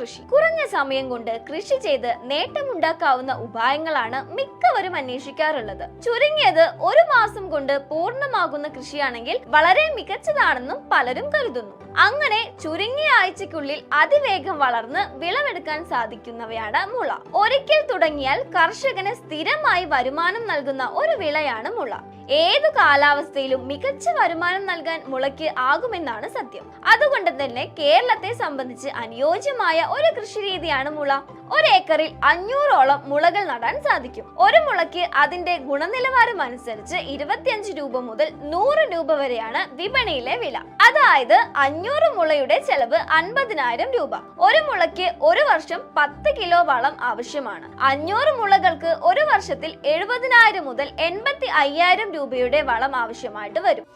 കൃഷി. കുറഞ്ഞ സമയം കൊണ്ട് കൃഷി ചെയ്ത് നേട്ടമുണ്ടാക്കാവുന്ന ഉപായങ്ങളാണ് മിക്കവരും അന്വേഷിക്കാറുള്ളത്. ചുരുങ്ങിയത് 1 മാസം കൊണ്ട് പൂർണ്ണമാകുന്ന കൃഷിയാണെങ്കിൽ വളരെ മികച്ചതാണെന്നും പലരും കരുതുന്നു. അങ്ങനെ ചുരുങ്ങിയ ആഴ്ചയ്ക്കുള്ളിൽ അതിവേഗം വളർന്ന് വിളവെടുക്കാൻ സാധിക്കുന്നവയാണ് മുള. ഒരിക്കൽ തുടങ്ങിയാൽ കർഷകന് സ്ഥിരമായി വരുമാനം നൽകുന്ന ഒരു വിളയാണ് മുള. ഏതു കാലാവസ്ഥയിലും മികച്ച വരുമാനം നൽകാൻ മുളയ്ക്ക് ആകുമെന്നാണ് സത്യം. അതുകൊണ്ട് തന്നെ കേരളത്തെ സംബന്ധിച്ച് അനുയോജ്യമായ ഒരു കൃഷിരീതിയാണ് മുള. 1 ഏക്കറിൽ 500ഓളം മുളകൾ നടാൻ സാധിക്കും. ഒരു മുളയ്ക്ക് അതിന്റെ ഗുണനിലവാരം അനുസരിച്ച് 25 രൂപ മുതൽ 100 രൂപ വരെയാണ് വിപണിയിലെ വില. അതായത് 500 മുളയുടെ ചെലവ് 50,000 രൂപ. ഒരു മുളയ്ക്ക് ഒരു വർഷം 10 കിലോ വളം ആവശ്യമാണ്. 500 മുളകൾക്ക് ഒരു വർഷത്തിൽ 70,000 മുതൽ 85,000 രൂപയുടെ വളം ആവശ്യമായിട്ട് വരും.